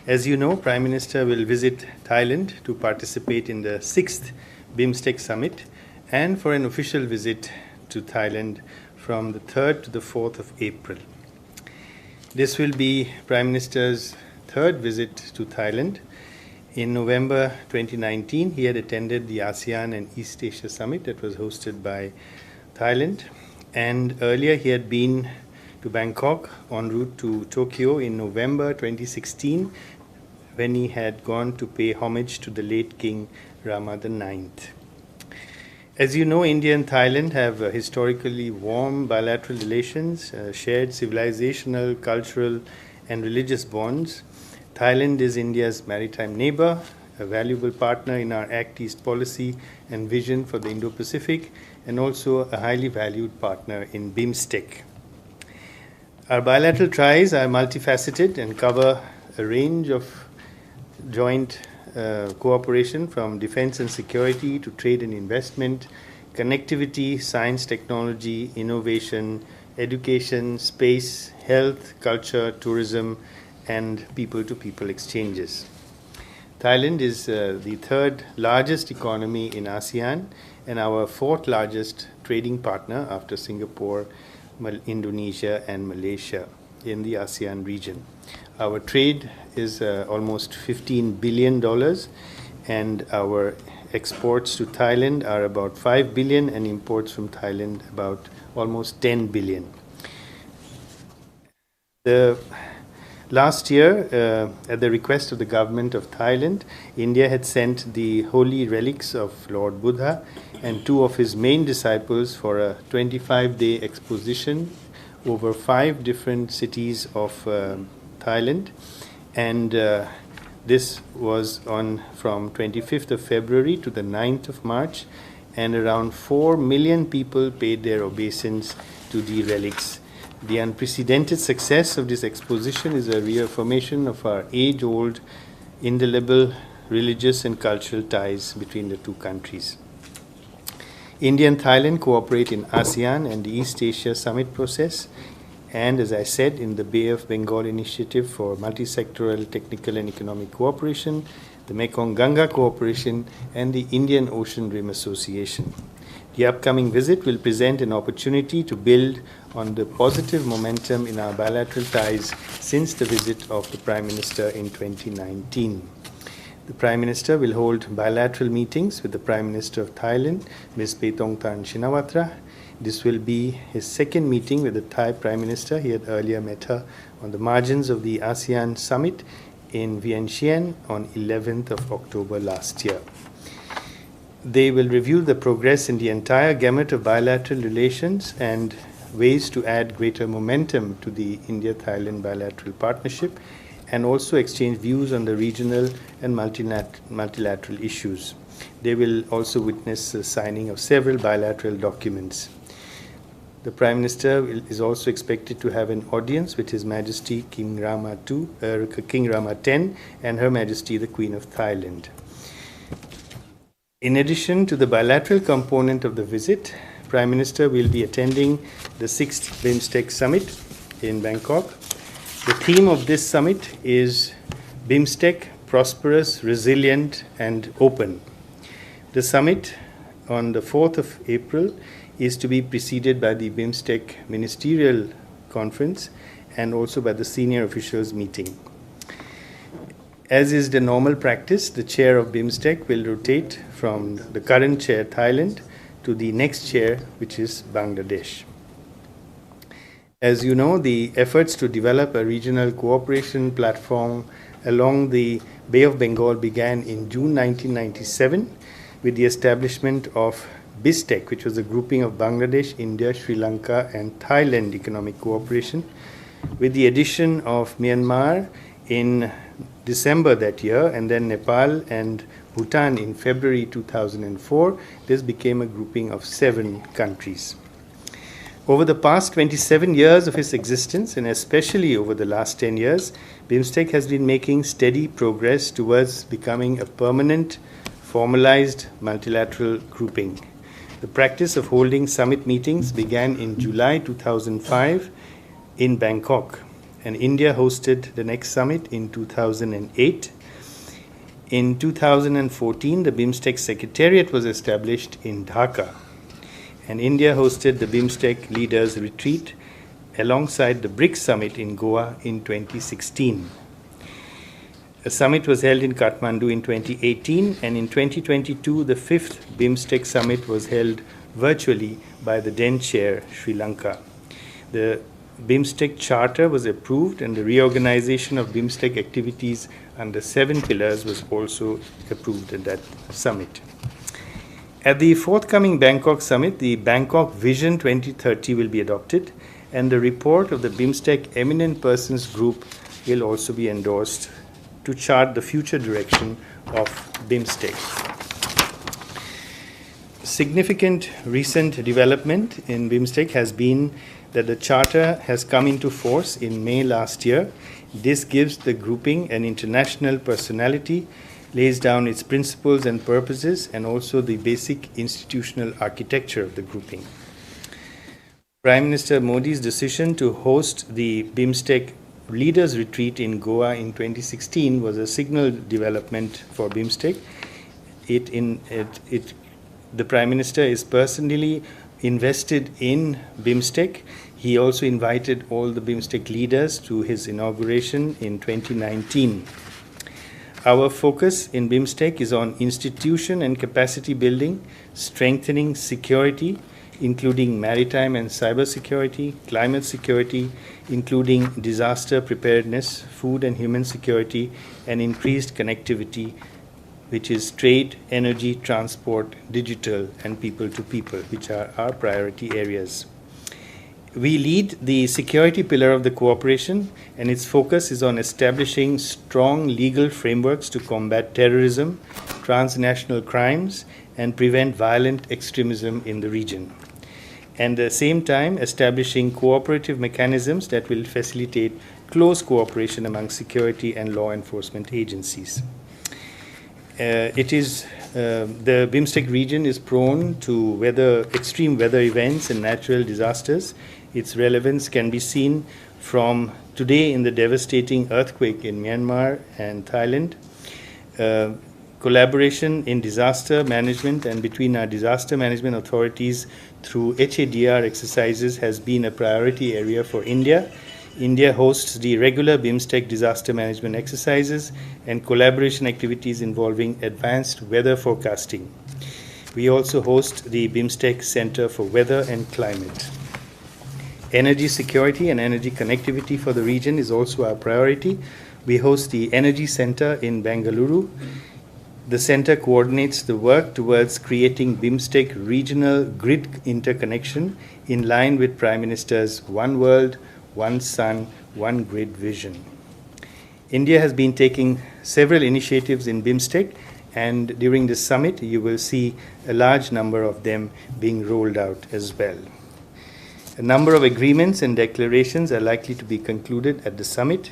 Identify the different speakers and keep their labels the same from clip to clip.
Speaker 1: As you know, Prime Minister will visit Thailand to participate in the 6th BIMSTEC Summit and for an official visit to Thailand from the 3rd to the 4th of April. This will be Prime Minister's third visit to Thailand. In November 2019, he had attended the ASEAN and East Asia Summit that was hosted by Thailand. And earlier he had been to Bangkok en route to Tokyo in November 2016 when he had gone to pay homage to the late King Rama IX. As you know, India and Thailand have historically warm bilateral relations, shared civilizational, cultural, and religious bonds. Thailand is India's maritime neighbor, a valuable partner in our Act East policy and vision for the Indo-Pacific, and also a highly valued partner in BIMSTEC. Our bilateral ties are multifaceted and cover a range of joint cooperation from defense and security to trade and investment, connectivity, science, technology, innovation, education, space, health, culture, tourism, and people-to-people exchanges. Thailand is the third largest economy in ASEAN and our fourth largest trading partner after Singapore, Indonesia, and Malaysia in the ASEAN region. Our trade is almost $15 billion, and our exports to Thailand are about $5 billion, and imports from Thailand about almost $10 billion. Last year, at the request of the government of Thailand, India had sent the holy relics of Lord Buddha and two of his main disciples for a 25-day exposition over 5 different cities of Thailand. And this was from 25th of February to the 9th of March, and around 4 million people paid their obeisance to the relics. The unprecedented success of this exposition is a reaffirmation of our age-old, indelible religious and cultural ties between the two countries. India and Thailand cooperate in ASEAN and the East Asia Summit process, and as I said, in the Bay of Bengal Initiative for Multisectoral Technical and Economic Cooperation, the Mekong-Ganga Cooperation, and the Indian Ocean Rim Association. The upcoming visit will present an opportunity to build on the positive momentum in our bilateral ties since the visit of the Prime Minister in 2019. The Prime Minister will hold bilateral meetings with the Prime Minister of Thailand, Ms. Paetongtarn Shinawatra. This will be his second meeting with the Thai Prime Minister. He had earlier met her on the margins of the ASEAN Summit in Vientiane on 11th of October last year. They will review the progress in the entire gamut of bilateral relations and ways to add greater momentum to the India-Thailand bilateral partnership, and also exchange views on the regional and multilateral issues. They will also witness the signing of several bilateral documents. The Prime Minister is also expected to have an audience with His Majesty King Rama X and Her Majesty the Queen of Thailand. In addition to the bilateral component of the visit, Prime Minister will be attending the 6th BIMSTEC Summit in Bangkok. The theme of this summit is BIMSTEC, Prosperous, Resilient, and Open. The summit on the 4th of April is to be preceded by the BIMSTEC Ministerial Conference and also by the senior officials meeting. As is the normal practice, the chair of BIMSTEC will rotate from the current chair, Thailand, to the next chair, which is Bangladesh. As you know, the efforts to develop a regional cooperation platform along the Bay of Bengal began in June 1997 with the establishment of BISTEC, which was a grouping of Bangladesh, India, Sri Lanka, and Thailand economic cooperation. With the addition of Myanmar in December that year, and then Nepal and Bhutan in February 2004, this became a grouping of 7 countries. Over the past 27 years of its existence, and especially over the last 10 years, BIMSTEC has been making steady progress towards becoming a permanent, formalized multilateral grouping. The practice of holding summit meetings began in July 2005 in Bangkok, and India hosted the next summit in 2008. In 2014, the BIMSTEC Secretariat was established in Dhaka, and India hosted the BIMSTEC Leaders Retreat alongside the BRICS Summit in Goa in 2016. A summit was held in Kathmandu in 2018, and in 2022, the 5th BIMSTEC Summit was held virtually by the then chair, Sri Lanka. The BIMSTEC Charter was approved, and the reorganization of BIMSTEC activities under 7 pillars was also approved at that summit. At the forthcoming Bangkok Summit, the Bangkok Vision 2030 will be adopted, and the report of the BIMSTEC Eminent Persons Group will also be endorsed to chart the future direction of BIMSTEC. Significant recent development in BIMSTEC has been that the Charter has come into force in May last year. This gives the grouping an international personality, lays down its principles and purposes, and also the basic institutional architecture of the grouping. Prime Minister Modi's decision to host the BIMSTEC Leaders Retreat in Goa in 2016 was a signal development for BIMSTEC. The Prime Minister is personally invested in BIMSTEC. He also invited all the BIMSTEC leaders to his inauguration in 2019. Our focus in BIMSTEC is on institution and capacity building, strengthening security, including maritime and cyber security, climate security, including disaster preparedness, food and human security, and increased connectivity, which is trade, energy, transport, digital, and people to people, which are our priority areas. We lead the security pillar of the cooperation, and its focus is on establishing strong legal frameworks to combat terrorism, transnational crimes, and prevent violent extremism in the region. And at the same time, establishing cooperative mechanisms that will facilitate close cooperation among security and law enforcement agencies. The BIMSTEC region is prone to extreme weather events and natural disasters. Its relevance can be seen from today in the devastating earthquake in Myanmar and Thailand. Collaboration in disaster management and between our disaster management authorities through HADR exercises has been a priority area for India. India hosts the regular BIMSTEC disaster management exercises and collaboration activities involving advanced weather forecasting. We also host the BIMSTEC Center for Weather and Climate. Energy security and energy connectivity for the region is also our priority. We host the Energy Center in Bengaluru. The center coordinates the work towards creating BIMSTEC regional grid interconnection in line with Prime Minister's One World, One Sun, One Grid vision. India has been taking several initiatives in BIMSTEC, and during this summit you will see a large number of them being rolled out as well. A number of agreements and declarations are likely to be concluded at the summit.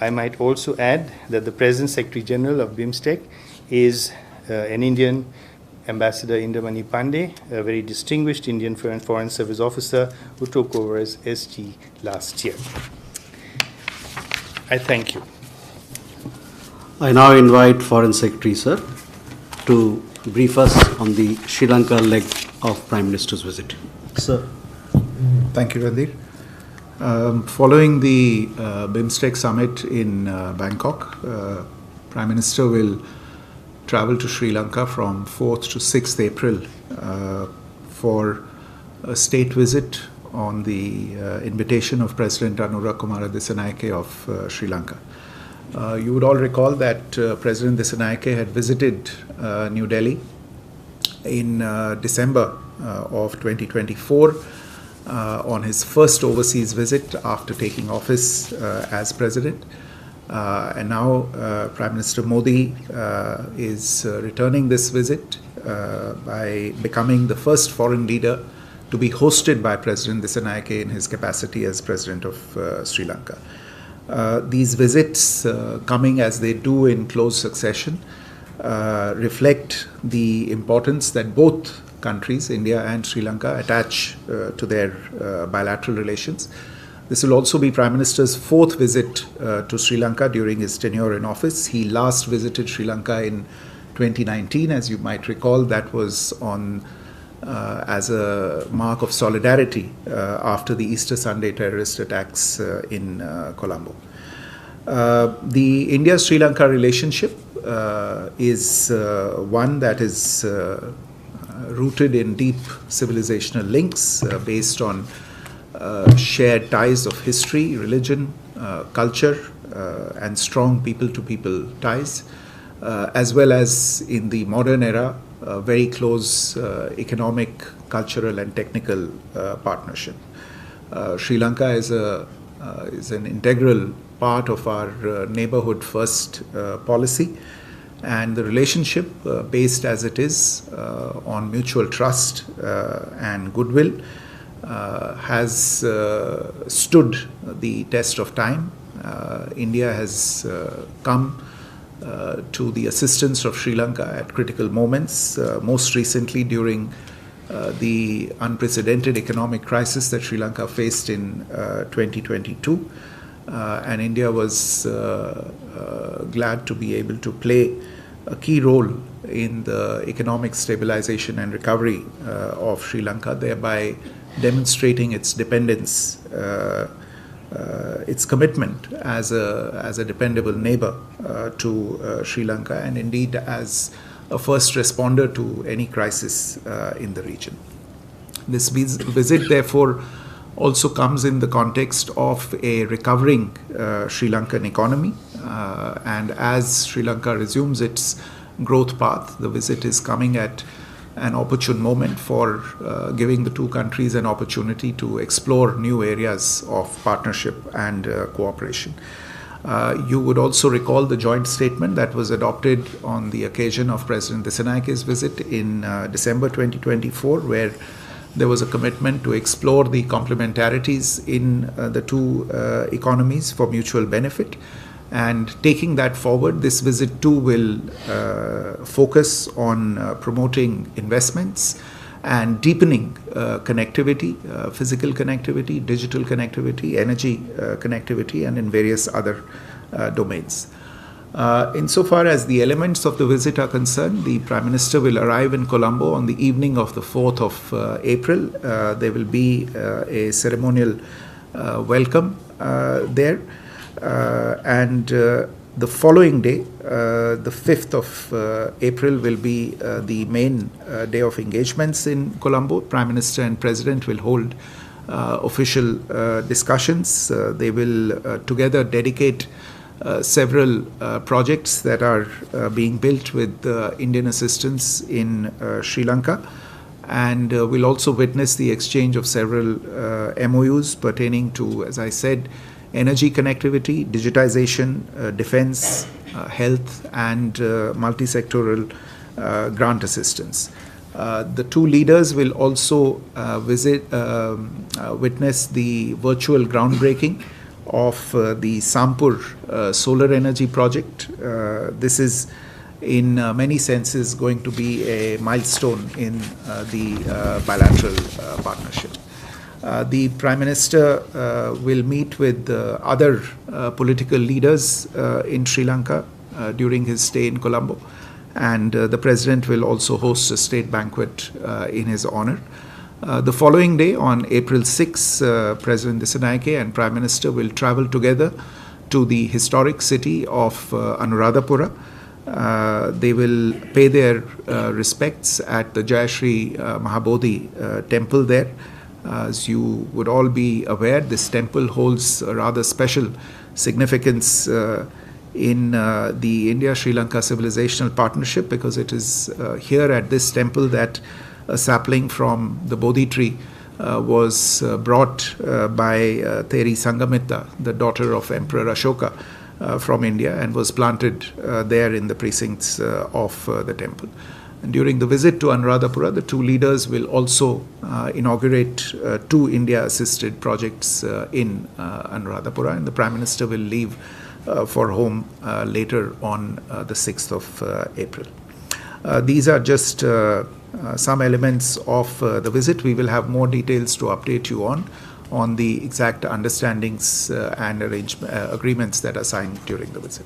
Speaker 1: I might also add that the present Secretary General of BIMSTEC is an Indian, Ambassador Indramani Pandey, a very distinguished Indian Foreign Service officer who took over as SG last year. I thank you.
Speaker 2: I now invite Foreign Secretary, sir, to brief us on the Sri Lanka leg of Prime Minister's visit.
Speaker 3: Sir. Thank you, Randir. Following the BIMSTEC summit in Bangkok, Prime Minister will travel to Sri Lanka from 4th to 6th April for a state visit on the invitation of President Anura Kumara Dissanayake of Sri Lanka. You would all recall that President Dissanayake had visited New Delhi in December of 2024 on his first overseas visit after taking office as president. And now Prime Minister Modi is returning this visit by becoming the first foreign leader to be hosted by President Dissanayake in his capacity as President of Sri Lanka. These visits, coming as they do in close succession, reflect the importance that both countries, India and Sri Lanka, attach to their bilateral relations. This will also be Prime Minister's fourth visit to Sri Lanka during his tenure in office. He last visited Sri Lanka in 2019, as you might recall. That was on as a mark of solidarity after the Easter Sunday terrorist attacks in Colombo. The India-Sri Lanka relationship is one that is rooted in deep civilizational links based on shared ties of history, religion, culture, and strong people-to-people ties, as well as in the modern era, very close economic, cultural, and technical partnership. Sri Lanka is an integral part of our neighborhood first policy, and the relationship, based as it is on mutual trust and goodwill, has stood the test of time. India has come to the assistance of Sri Lanka at critical moments, most recently during the unprecedented economic crisis that Sri Lanka faced in 2022. And India was glad to be able to play a key role in the economic stabilization and recovery of Sri Lanka, thereby demonstrating its dependence, its commitment as a dependable neighbor to Sri Lanka, and indeed as a first responder to any crisis in the region. This visit, therefore, also comes in the context of a recovering Sri Lankan economy, and as Sri Lanka resumes its growth path, the visit is coming at an opportune moment for giving the two countries an opportunity to explore new areas of partnership and cooperation. You would also recall the joint statement that was adopted on the occasion of President Dissanayke's visit in December 2024, where there was a commitment to explore the complementarities in the two economies for mutual benefit. And taking that forward, this visit too will focus on promoting investments and deepening connectivity, physical connectivity, digital connectivity, energy connectivity, and in various other domains. Insofar as the elements of the visit are concerned, the Prime Minister will arrive in Colombo on the evening of the 4th of April. There will be a ceremonial welcome there. And the following day, the 5th of April, will be the main day of engagements in Colombo. Prime Minister and President will hold official discussions. They will together dedicate several projects that are being built with Indian assistance in Sri Lanka, and we'll also witness the exchange of several MOUs pertaining to, as I said, energy connectivity, digitization, defense, health, and multi-sectoral grant assistance. The two leaders will also witness the virtual groundbreaking of the Sampur solar energy project. This is in many senses going to be a milestone in the bilateral partnership. The Prime Minister will meet with other political leaders in Sri Lanka during his stay in Colombo, and the President will also host a state banquet in his honor. The following day, on April 6, President Dissanayake and Prime Minister will travel together to the historic city of Anuradhapura. They will pay their respects at the Jayashree Mahabodhi temple there. As you would all be aware, this temple holds a rather special significance in the India-Sri Lanka civilizational partnership, because it is here at this temple that a sapling from the Bodhi tree was brought by Theri Sangamitta, the daughter of Emperor Ashoka, from India, and was planted there in the precincts of the temple. And during the visit to Anuradhapura, the two leaders will also inaugurate two India-assisted projects in Anuradhapura, and the Prime Minister will leave for home later on the 6th of April. These are just some elements of the visit. We will have more details to update you on on the exact understandings and agreements that are signed during the visit.